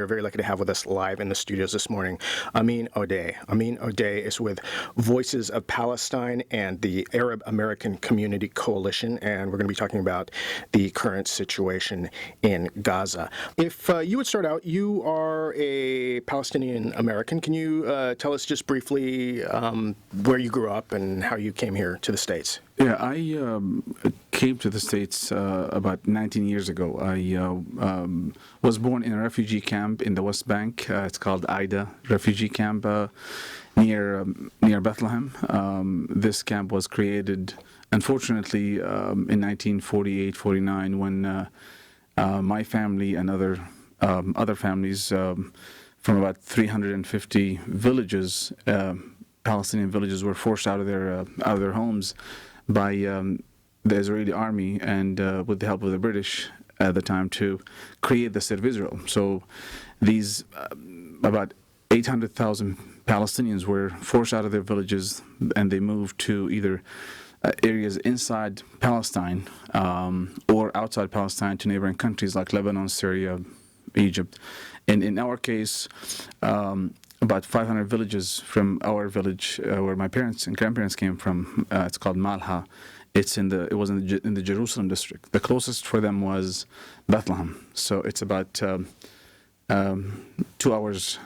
are very lucky to have with us live in the studios this morning Amin Odeh. Amin Odeh is with Voices of Palestine and the Arab American Community Coalition, and we're going to be talking about the current situation in Gaza. If you would start out, you are a Palestinian American. Can you tell us just briefly where you grew up and how you came here to the States? Yeah, I came to the States about 19 years ago. I was born in a refugee camp in the West Bank. It's called Ida Refugee Camp near Bethlehem. This camp was created, unfortunately, in 1948-49 when my family and other families from about 350 villages, Palestinian villages, were forced out of their homes by the Israeli army and with the help of the British at the time to create the state of Israel. So these about 800,000 Palestinians were forced out of their villages, and they moved to either areas inside Palestine or outside Palestine to neighboring countries like Lebanon, Syria, Egypt. And in our case, about 500 villages from our village where my parents and grandparents came from. It's called Malha. It was in the Jerusalem district. The closest for them was Bethlehem. So it's about 2 hours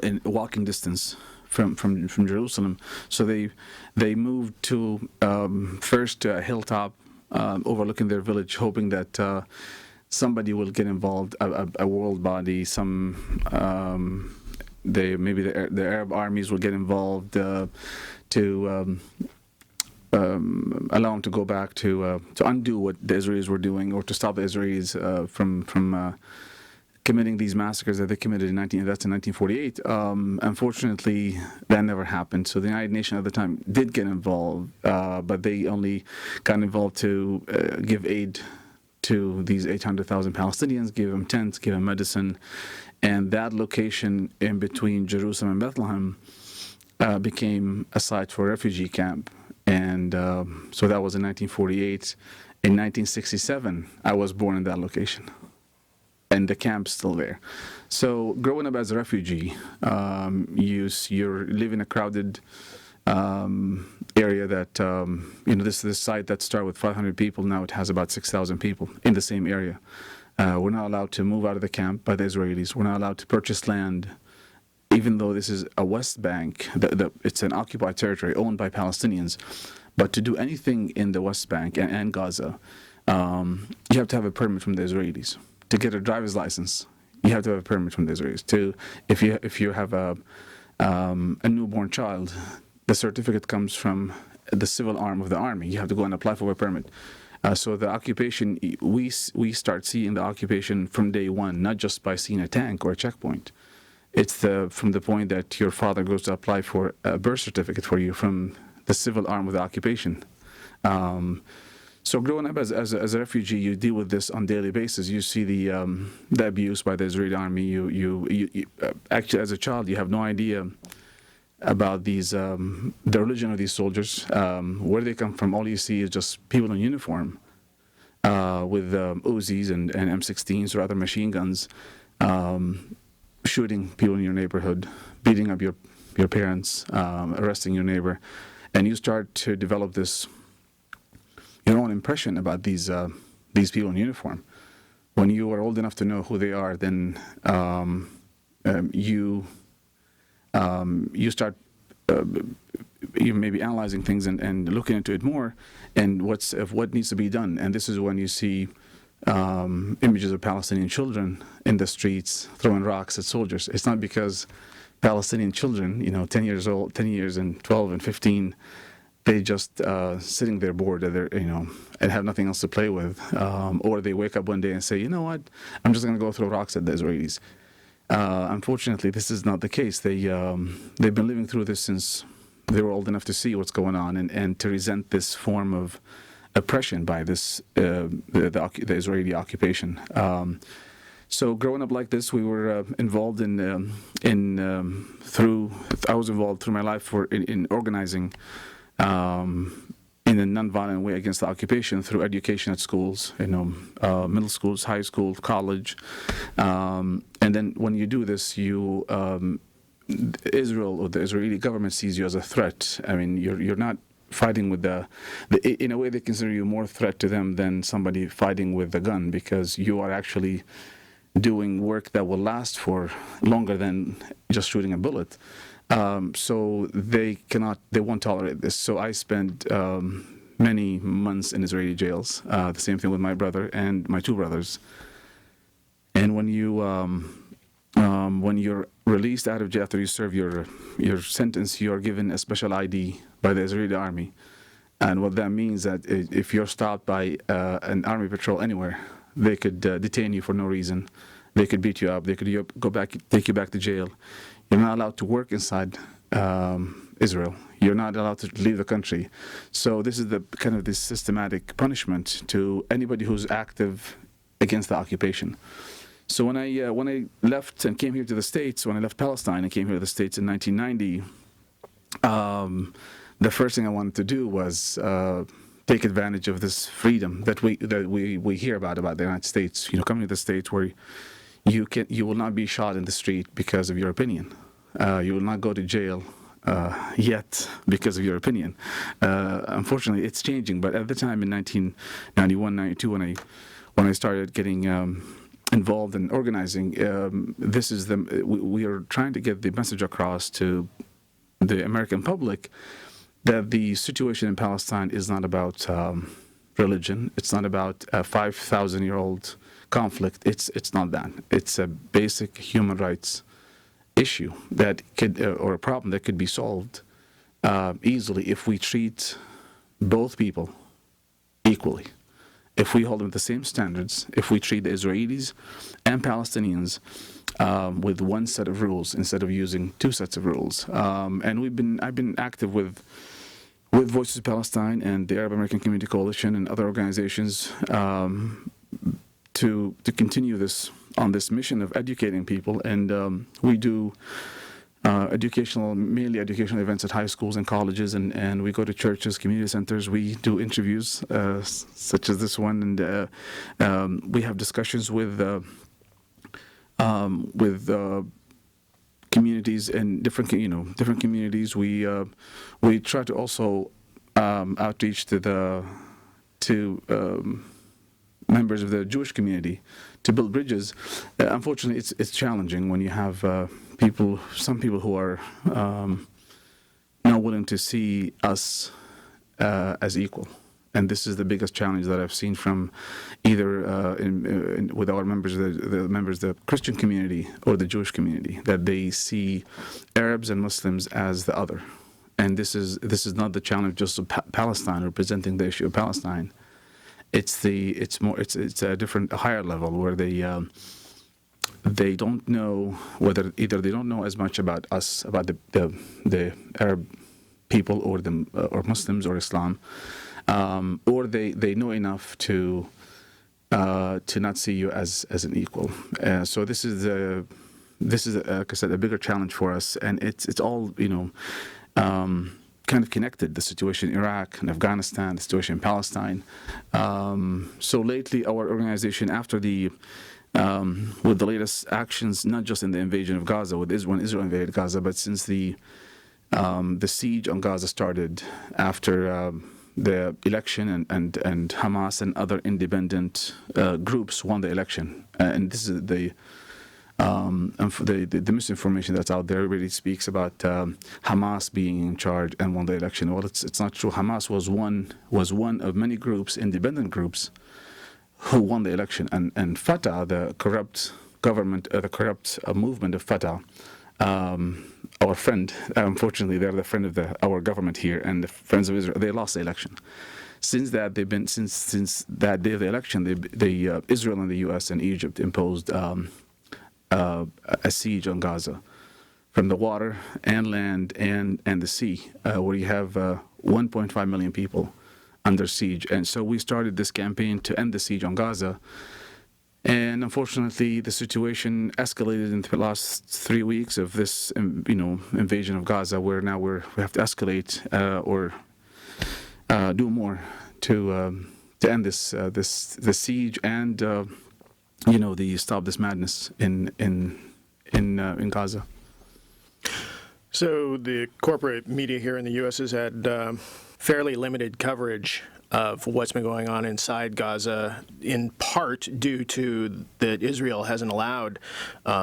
in walking distance from Jerusalem. So they moved to first a hilltop overlooking their village, hoping that somebody will get involved, a world body, maybe the Arab armies will get involved to allow them to go back to undo what the Israelis were doing, or to stop the Israelis from committing these massacres that they committed in 1948. Unfortunately, that never happened. So the United Nations at the time did get involved, but they only got involved to give aid to these 800,000 Palestinians, give them tents, give them medicine. And that location in between Jerusalem and Bethlehem became a site for a refugee camp. And so that was in 1948. In 1967, I was born in that location. And the camp's still there. So growing up as a refugee, you're living in a crowded area that, this site that started with 500 people, now it has about 6,000 people in the same area. We're not allowed to move out of the camp by the Israelis. We're not allowed to purchase land, even though this is a West Bank. It's an occupied territory owned by Palestinians. But to do anything in the West Bank and Gaza, you have to have a permit from the Israelis. To get a driver's license, you have to have a permit from the Israelis. If you have a newborn child, the certificate comes from the civil arm of the army. You have to go and apply for a permit. So the occupation, we start seeing the occupation from day one, not just by seeing a tank or a checkpoint. It's from the point that your father goes to apply for a birth certificate for you from the civil arm of the occupation. So growing up as a refugee, you deal with this on a daily basis. You see the abuse by the Israeli army. You actually, as a child, you have no idea about the religion of these soldiers, where they come from. All you see is just people in uniform with Uzis and M16s or other machine guns, shooting people in your neighborhood, beating up your parents, arresting your neighbor, and you start to develop your own impression about these people in uniform. When you are old enough to know who they are, then you start you may be analyzing things and looking into it more, and what needs to be done. And this is when you see images of Palestinian children in the streets throwing rocks at soldiers. It's not because Palestinian children, 10 years old, 10 years and 12 and 15, they just sitting there bored, and have nothing else to play with, or they wake up one day and say, you know what, I'm just going to go throw rocks at the Israelis. Unfortunately, this is not the case. They've been living through this since they were old enough to see what's going on and to resent this form of oppression by the Israeli occupation. So growing up like this, we were involved I was involved through my life in organizing in a nonviolent way against the occupation through education at schools, middle schools, high school, college. And then when you do this, Israel or the Israeli government sees you as a threat. I mean, you're not fighting with in a way they consider you more threat to them than somebody fighting with a gun, because you are actually doing work that will last for longer than just shooting a bullet. So they won't tolerate this. So I spent many months in Israeli jails. The same thing with my brother and my two brothers. And when you're released out of jail after you serve your sentence, you are given a special ID by the Israeli army. And what that means that if you're stopped by an army patrol anywhere, they could detain you for no reason. They could beat you up. They could take you back to jail. You're not allowed to work inside Israel. You're not allowed to leave the country. So this is the kind of this systematic punishment to anybody who's active against the occupation. So when I left and came here to the States, when I left Palestine and came here to the States in 1990, the first thing I wanted to do was take advantage of this freedom that we hear about the United States. Coming to the States where you will not be shot in the street because of your opinion. You will not go to jail yet because of your opinion. Unfortunately, it's changing. But at the time in 1991, 92, when I started getting involved in organizing, we are trying to get the message across to the American public that the situation in Palestine is not about religion. It's not about a 5,000-year-old conflict. It's not that. It's a basic human rights issue that or a problem that could be solved easily if we treat both people equally. If we hold them to the same standards, if we treat the Israelis and Palestinians with one set of rules instead of using two sets of rules. And I've been active with Voices of Palestine and the Arab American Community Coalition and other organizations to continue on this mission of educating people. And we do mainly educational events at high schools and colleges, and we go to churches, community centers. We do interviews such as this one, and we have discussions with communities and different communities. We try to also outreach to members of the Jewish community to build bridges. Unfortunately, it's challenging when you have some people who are not willing to see us as equal. And this is the biggest challenge that I've seen from either with our members, the members of the Christian community or the Jewish community, that they see Arabs and Muslims as the other. And this is not the challenge just of Palestine or presenting the issue of Palestine. It's a different, a higher level where they don't know whether either they don't know as much about us, about the Arab people or Muslims or Islam, or they know enough to not see you as an equal. So this is like I said, a bigger challenge for us, and it's all kind of connected, the situation in Iraq and Afghanistan, the situation in Palestine. So lately, our organization, after with the latest actions, not just in the invasion of Gaza, when Israel invaded Gaza, but since the siege on Gaza started after the election and Hamas and other independent groups won the election. And this is the misinformation that's out there. Everybody speaks about Hamas being in charge and won the election. Well, it's not true. Hamas was one of many groups, independent groups, who won the election. And Fatah, the corrupt government, the corrupt movement of Fatah, our friend, unfortunately, they're the friend of our government here and the Friends of Israel. They lost the election. Since that, since that day of the election, Israel and the U.S. and Egypt imposed a siege on Gaza, from the water and land and the sea, where you have 1.5 million people under siege. And so we started this campaign to end the siege on Gaza. And unfortunately, the situation escalated in the last 3 weeks of this, invasion of Gaza, where now we have to escalate or do more to end this siege and stop this madness in Gaza. So the corporate media here in the U.S. has had fairly limited coverage of what's been going on inside Gaza, in part due to that Israel hasn't allowed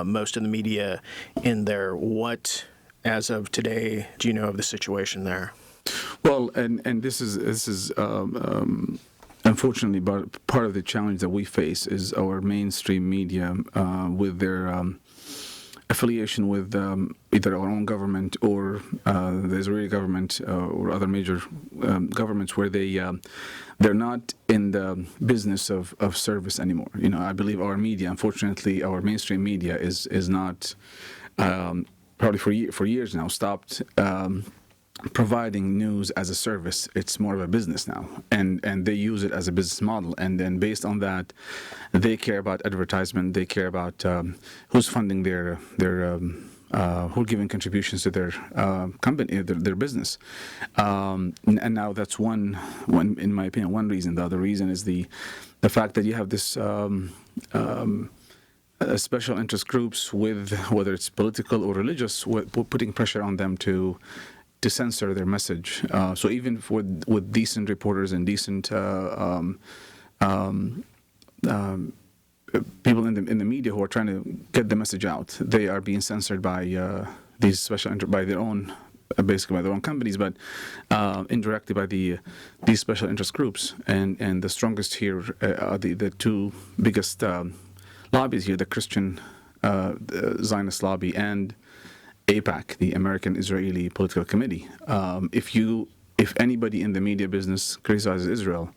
most of the media in there. What, as of today, do you know of the situation there? Well, and this is unfortunately part of the challenge that we face is our mainstream media with their affiliation with either our own government or the Israeli government or other major governments, where they're not in the business of service anymore. I believe our media, unfortunately, our mainstream media is not probably for years now stopped providing news as a service. It's more of a business now, and they use it as a business model, and then based on that they care about advertisement, they care about who's funding their who's giving contributions to their company, their business, and now that's one in my opinion one reason. The other reason is the fact that you have this special interest groups, with whether it's political or religious, putting pressure on them to censor their message. So even with decent reporters and decent people in the media who are trying to get the message out, they are being censored by these by their own, basically by their own companies, but indirectly by these special interest groups. And the strongest here are the two biggest lobbies here: the Christian Zionist lobby and AIPAC, the American Israeli Political Committee. If anybody in the media business criticizes Israel,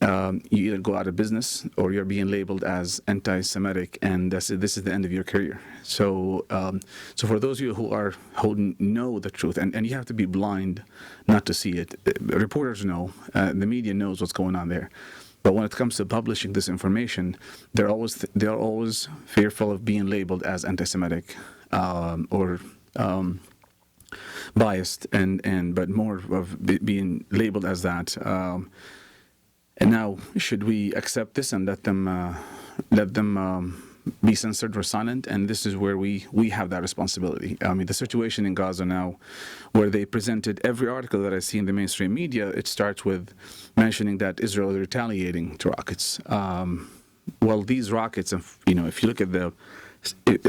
you either go out of business or you're being labeled as anti-Semitic, and this is the end of your career. So for those of you who know the truth, and you have to be blind not to see it. Reporters know, the media knows what's going on there. But when it comes to publishing this information, they're always fearful of being labeled as anti-Semitic or biased, but more of being labeled as that. And now, should we accept this and let them be censored or silent? And this is where we have that responsibility. I mean, the situation in Gaza now, where they presented every article that I see in the mainstream media, it starts with mentioning that Israel is retaliating to rockets. Well, these rockets, if you look at the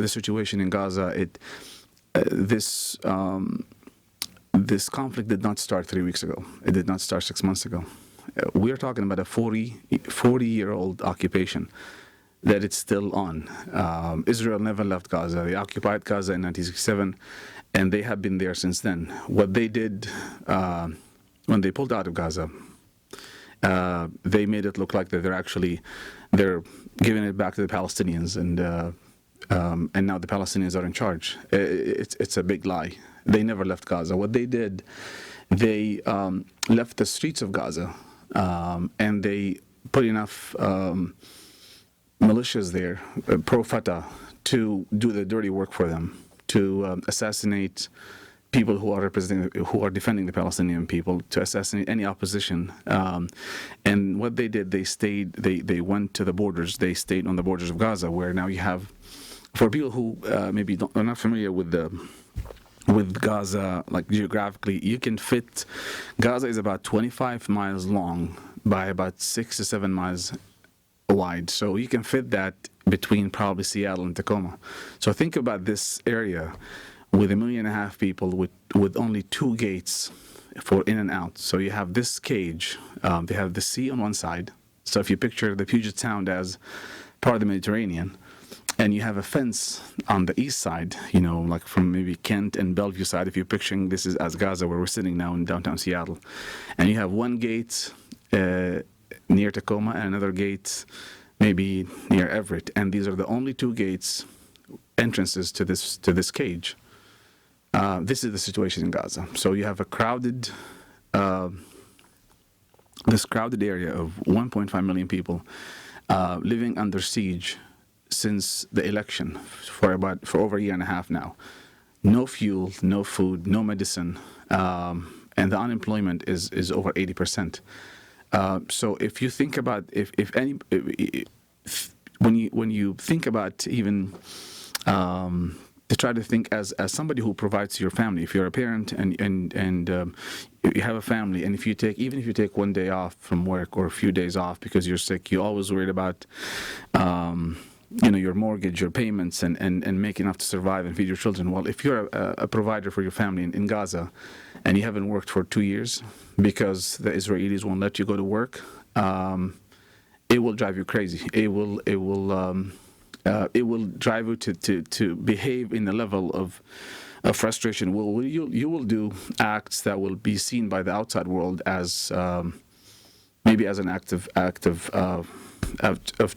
situation in Gaza, this conflict did not start 3 weeks ago. It did not start 6 months ago. We are talking about a 40-year-old occupation that it's still on. Israel never left Gaza. They occupied Gaza in 1967, and they have been there since then. What they did when they pulled out of Gaza, they made it look like that they're giving it back to the Palestinians, and now the Palestinians are in charge. It's a big lie. They never left Gaza. What they did, they left the streets of Gaza, and they put enough militias there, pro-Fatah, to do the dirty work for them, to assassinate people who are defending the Palestinian people, to assassinate any opposition. And what they did, they went to the borders. They stayed on the borders of Gaza, where now you have, for people who maybe are not familiar with Gaza, like geographically, you can fit. Gaza is about 25 miles long by about 6 to 7 miles wide, so you can fit that between probably Seattle and Tacoma. So think about this area with 1.5 million people, with only 2 gates for in and out. So you have this cage. They have the sea on one side. So if you picture the Puget Sound as part of the Mediterranean, and you have a fence on the east side, like from maybe Kent and Bellevue side, if you're picturing this is as Gaza, where we're sitting now in downtown Seattle, and you have one gate near Tacoma and another gate maybe near Everett, and these are the only 2 gates, entrances to this cage. This is the situation in Gaza. So you have a this crowded area of 1.5 million people living under siege since the election for over a year and a half now. No fuel, no food, no medicine, and the unemployment is over 80%. So if you think about when you think about even to try to think as somebody who provides to your family, if you're a parent and you have a family, and if you take one day off from work or a few days off because you're sick, you're always worried about your mortgage, your payments, and make enough to survive and feed your children. Well, if you're a provider for your family in Gaza and you haven't worked for 2 years because the Israelis won't let you go to work, it will drive you crazy. It will drive you to behave in a level of frustration. You will do acts that will be seen by the outside world as maybe as an act of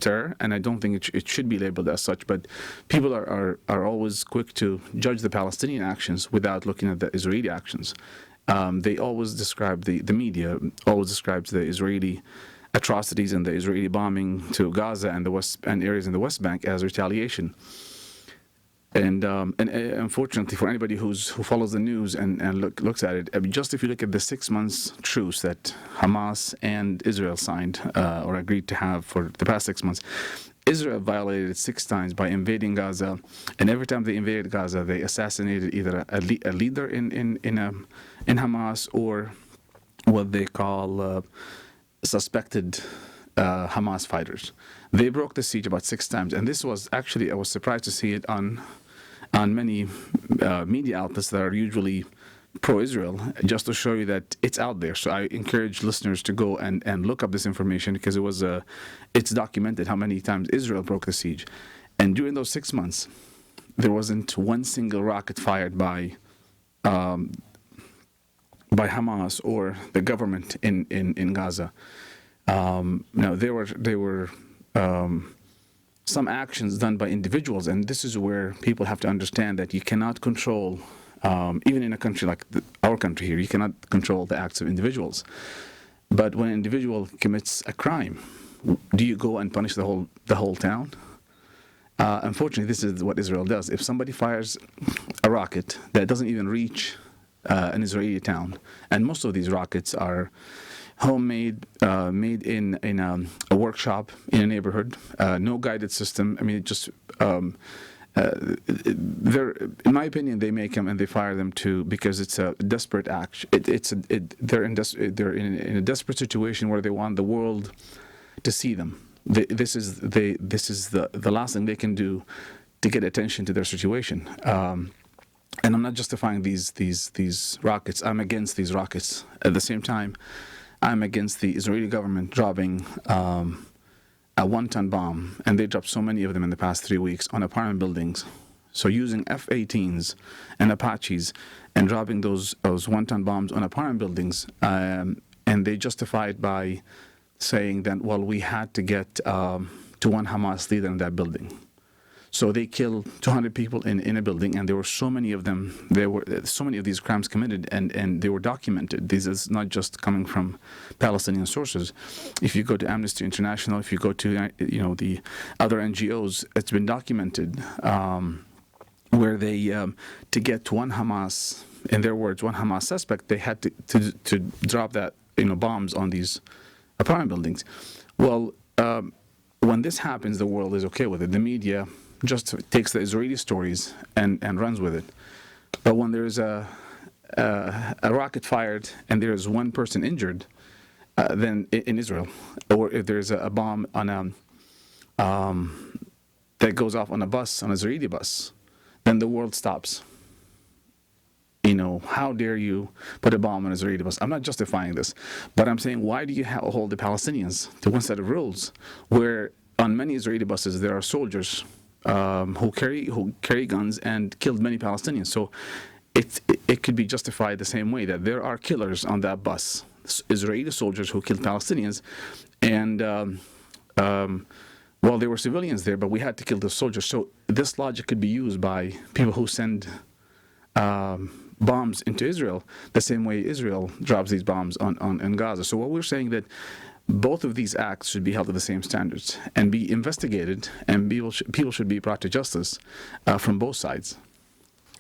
terror, and I don't think it should be labeled as such. But people are always quick to judge the Palestinian actions without looking at the Israeli actions. They always describe the media always describes the Israeli atrocities and the Israeli bombing to Gaza and areas in the West Bank as retaliation. And unfortunately, for anybody who follows the news and looks at it, just if you look at the 6 months truce that Hamas and Israel signed or agreed to have for the past 6 months, Israel violated it 6 times by invading Gaza, and every time they invaded Gaza, they assassinated either a leader in Hamas or what they call suspected Hamas fighters. They broke the siege about 6 times, and this was actually, I was surprised to see it on many media outlets that are usually pro-Israel, just to show you that it's out there. So I encourage listeners to go and look up this information, because it's documented how many times Israel broke the siege. And during those 6 months, there wasn't one single rocket fired by Hamas or the government in Gaza. Now there were some actions done by individuals, and this is where people have to understand that you cannot control, even in a country like our country here, you cannot control the acts of individuals. But when an individual commits a crime, do you go and punish the whole town? Unfortunately, this is what Israel does. If somebody fires a rocket that doesn't even reach an Israeli town, and most of these rockets are homemade, made in a workshop in a neighborhood, no guided system. I mean, it just in my opinion, they make them and they fire them because it's a desperate act. They're in a desperate situation where they want the world to see them. This is the last thing they can do to get attention to their situation. And I'm not justifying these rockets. I'm against these rockets. At the same time, I'm against the Israeli government dropping a 1-ton bomb, and they dropped so many of them in the past 3 weeks on apartment buildings. So using F-18s and Apaches and dropping those 1-ton bombs on apartment buildings, and they justify it by saying that, well, we had to get to one Hamas leader in that building. So they killed 200 people in a building, and there were so many of them. There were so many of these crimes committed, and they were documented. This is not just coming from Palestinian sources. If you go to Amnesty International, if you go to the other NGOs, it's been documented where they to get to one Hamas, in their words, one Hamas suspect, they had to drop that bombs on these apartment buildings. Well, when this happens, the world is okay with it. The media just takes the Israeli stories and runs with it. But when there's a rocket fired and there's one person injured, then in Israel, or if there's a bomb on that goes off on a bus, on an Israeli bus, then the world stops. How dare you put a bomb on an Israeli bus? I'm not justifying this, but I'm saying, why do you hold the Palestinians to one set of rules where on many Israeli buses there are soldiers who carry guns and killed many Palestinians? So it could be justified the same way that there are killers on that bus, Israeli soldiers who killed Palestinians, and well, there were civilians there, but we had to kill the soldiers. So this logic could be used by people who send bombs into Israel, the same way Israel drops these bombs in Gaza. So what we're saying that both of these acts should be held to the same standards and be investigated, and people should be brought to justice from both sides.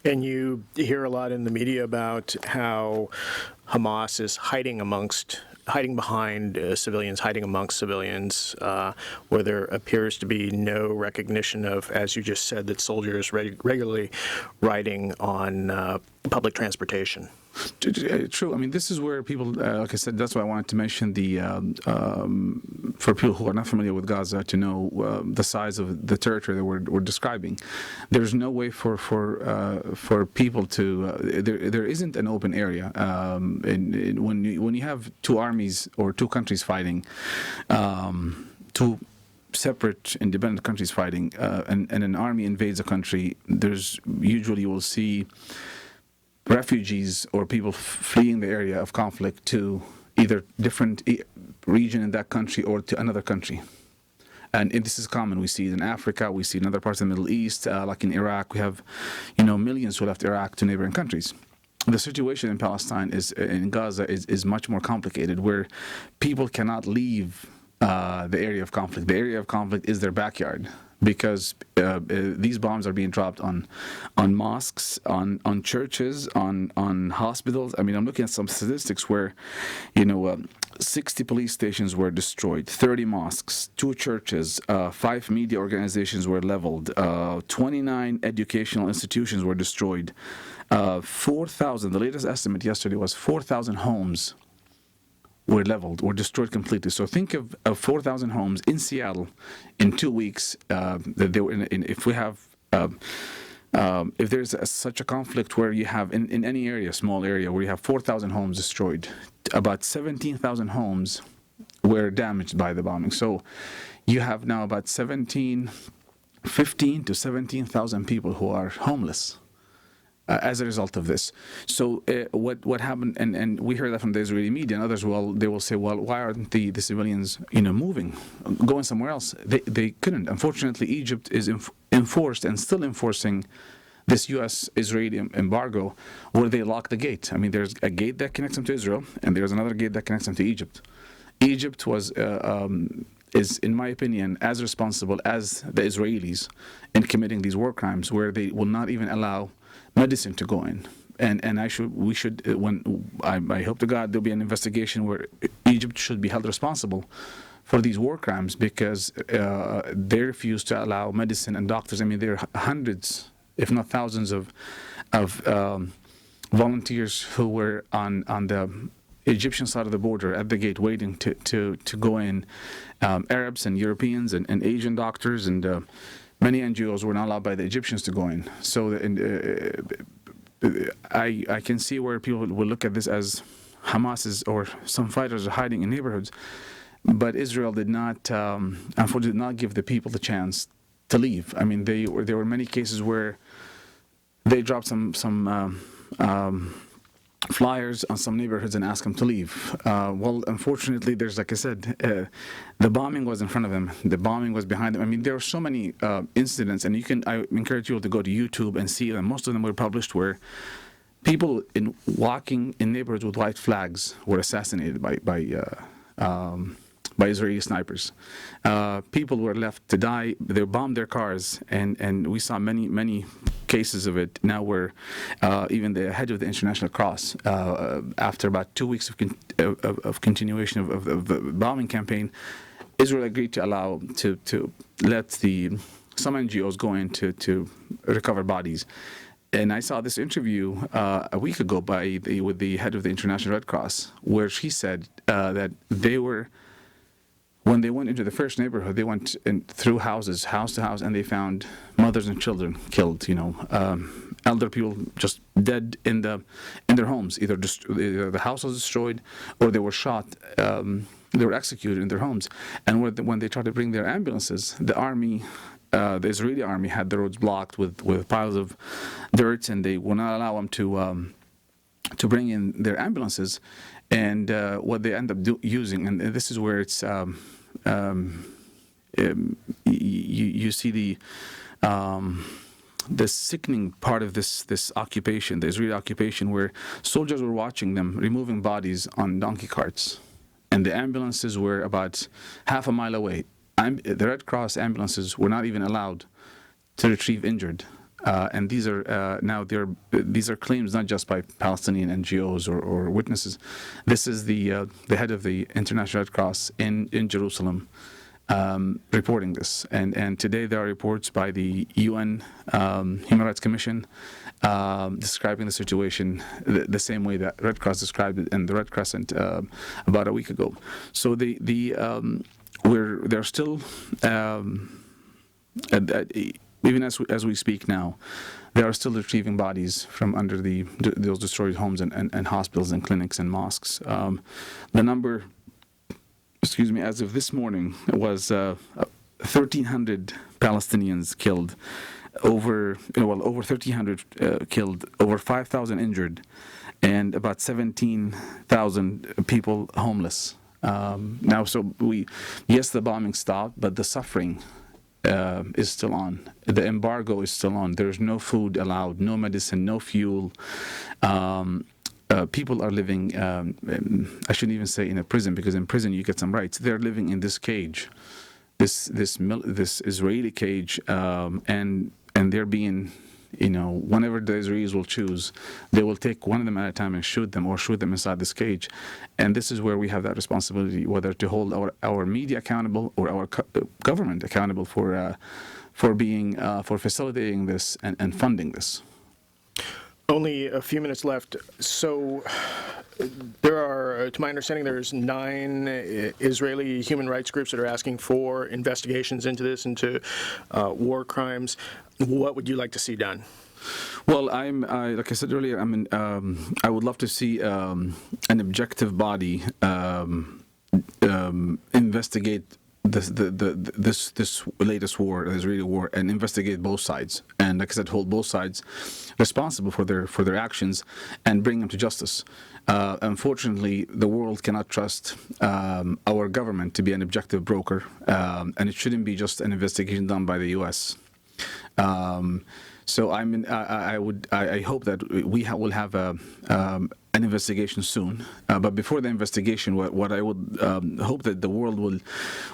And you hear a lot in the media about how Hamas is hiding behind civilians, hiding amongst civilians, where there appears to be no recognition of, as you just said, that soldiers regularly riding on public transportation. True. I mean, this is where people, like I said, that's why I wanted to mention for people who are not familiar with Gaza to know the size of the territory that we're describing. There's no way for people to, there isn't an open area. When you have two armies or two countries fighting, two separate independent countries fighting, and an army invades a country, there's usually you will see refugees or people fleeing the area of conflict to either different region in that country or to another country. And this is common. We see it in Africa. We see it in other parts of the Middle East. Like in Iraq, we have, millions who left Iraq to neighboring countries. The situation in Palestine in Gaza is much more complicated, where people cannot leave the area of conflict. The area of conflict is their backyard, because these bombs are being dropped on mosques, on churches, on hospitals. I mean, I'm looking at some statistics where, 60 police stations were destroyed, 30 mosques, 2 churches, 5 media organizations were leveled, 29 educational institutions were destroyed, 4,000, the latest estimate yesterday was 4,000 homes were leveled or destroyed completely. So think of 4,000 homes in Seattle in 2 weeks. That they were if we have, if there's such a conflict where you have in any area, small area, where you have 4,000 homes destroyed, about 17,000 homes were damaged by the bombing. So you have now about 15 to 17,000 people who are homeless. As a result of this. So what happened, and we heard that from the Israeli media and others, they will say, why aren't the civilians, moving, going somewhere else? They couldn't. Unfortunately, Egypt is enforced and still enforcing this U.S.-Israeli embargo, where they lock the gate. I mean, there's a gate that connects them to Israel, and there's another gate that connects them to Egypt. Egypt is, in my opinion, as responsible as the Israelis in committing these war crimes, where they will not even allow medicine to go in, and I hope to God there'll be an investigation where Egypt should be held responsible for these war crimes, because they refuse to allow medicine and doctors. I mean, there are hundreds, if not thousands, of volunteers who were on the Egyptian side of the border at the gate waiting to go in, Arabs and Europeans and Asian doctors, and many NGOs were not allowed by the Egyptians to go in. So I can see where people will look at this as Hamas or some fighters are hiding in neighborhoods. But Israel did not, unfortunately, did not give the people the chance to leave. I mean, there were many cases where they dropped some flyers on some neighborhoods and asked them to leave. Well, unfortunately, there's, like I said, the bombing was in front of them. The bombing was behind them. I mean, there are so many incidents, and I encourage you all to go to YouTube and see them. Most of them were published where people walking in neighborhoods with white flags were assassinated by Israeli snipers. People were left to die. They bombed their cars, and we saw many cases of it now, where even the head of the International Cross, after about 2 weeks of continuation of the bombing campaign, Israel agreed to allow to let some NGOs go in to recover bodies. And I saw this interview a week ago with the head of the International Red Cross, where she said that when they went into the first neighborhood, they went through house to house, and they found mothers and children killed. Elder people just dead in their homes. Either the house was destroyed, or they were shot. They were executed in their homes. And when they tried to bring their ambulances, the Israeli army had the roads blocked with piles of dirt, and they would not allow them to bring in their ambulances. And what they end up using, and this is where it's you see the sickening part of this occupation, the Israeli occupation, where soldiers were watching them removing bodies on donkey carts, and the ambulances were about half a mile away. The Red Cross ambulances were not even allowed to retrieve injured And these are these are claims not just by Palestinian NGOs or witnesses. This is the head of the International Red Cross in Jerusalem reporting this. And today there are reports by the UN Human Rights Commission describing the situation the same way that Red Cross described it in the Red Crescent about a week ago. So they're still even as we speak now, they are still retrieving bodies from under those destroyed homes and hospitals and clinics and mosques. The number, as of this morning, was 1,300 Palestinians killed, over 1,300 killed, over 5,000 injured, and about 17,000 people homeless. Now, yes, the bombing stopped, but the suffering is still on. The embargo is still on. There's no food allowed, no medicine, no fuel. People are living, I shouldn't even say in a prison, because in prison you get some rights. They're living in this cage, this Israeli cage, and they're being, whenever the Israelis will choose, they will take one of them at a time and shoot them inside this cage. And this is where we have that responsibility, whether to hold our media accountable or our government accountable for facilitating this and funding this. Only a few minutes left. So there are, to my understanding, there's 9 Israeli human rights groups that are asking for investigations into this, into war crimes. What would you like to see done? Well, like I said earlier, I would love to see an objective body investigate this latest war, the Israeli war, and investigate both sides, and like I said, hold both sides responsible for their actions and bring them to justice. Unfortunately, the world cannot trust our government to be an objective broker, and it shouldn't be just an investigation done by the U.S. So I hope that we will have an investigation soon. But before the investigation, what I would hope that the world will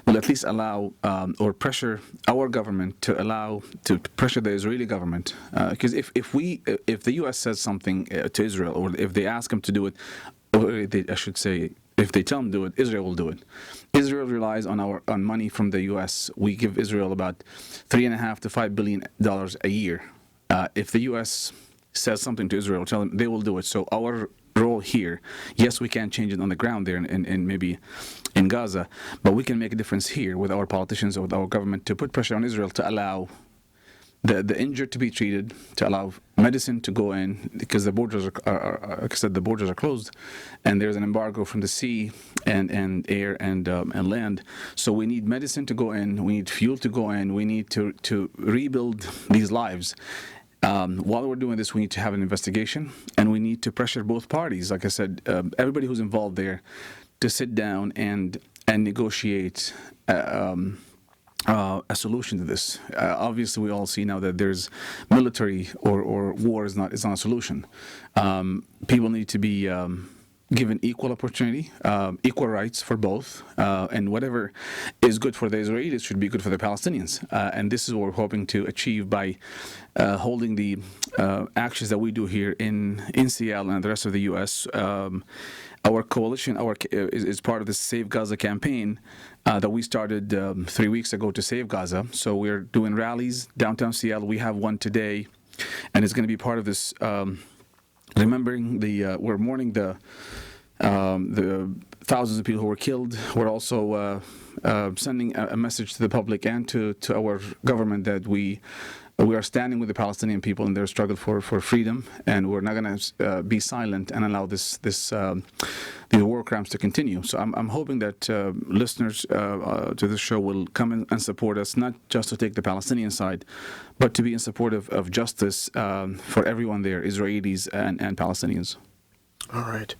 at least allow or pressure our government to pressure the Israeli government, because if the U.S. says something to Israel, or if they ask them to do it, or I should say, if they tell them to do it, Israel will do it. Israel relies on money from the U.S. We give Israel about $3.5 to $5 billion a year. If the U.S. says something to Israel, tell them, they will do it. So our role here, yes, we can't change it on the ground there and maybe in Gaza, but we can make a difference here with our politicians or with our government to put pressure on Israel to allow the injured to be treated, to allow medicine to go in, because the borders are like I said, the borders are closed, and there's an embargo from the sea and air and land. So we need medicine to go in, we need fuel to go in, we need to rebuild these lives. While we're doing this, we need to have an investigation, and we need to pressure both parties. Like I said, everybody who's involved there, to sit down and negotiate a solution to this. Obviously, we all see now that there's military or war is not a solution. People need to be given equal opportunity, equal rights for both, and whatever is good for the Israelis should be good for the Palestinians. And this is what we're hoping to achieve by holding the actions that we do here in Seattle and the rest of the U.S. Our coalition is part of the Save Gaza campaign that we started 3 weeks ago to save Gaza. So we're doing rallies downtown Seattle. We have one today, and it's going to be part of this. Remembering we're mourning the thousands of people who were killed. We're also sending a message to the public and to our government that we are standing with the Palestinian people in their struggle for freedom, and we're not going to be silent and allow these war crimes to continue. So I'm hoping that listeners to this show will come in and support us, not just to take the Palestinian side, but to be in support of justice for everyone there, Israelis and Palestinians. All right.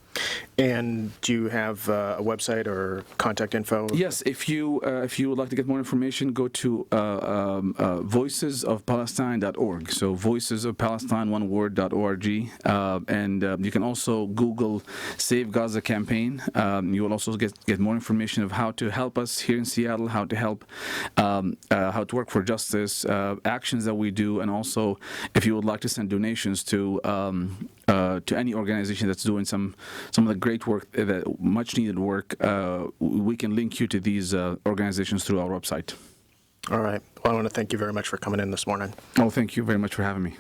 And do you have a website or contact info? Yes, if you would like to get more information, go to voicesofpalestine.org. So voicesofpalestine, one word.org, and you can also Google Save Gaza campaign. You will also get more information of how to help us here in Seattle, how to help, how to work for justice, actions that we do, and also if you would like to send donations to any organization that's doing some of the great work, that much needed work, we can link you to these organizations through our website. All right. Well, I want to thank you very much for coming in this morning. Oh, thank you very much for having me.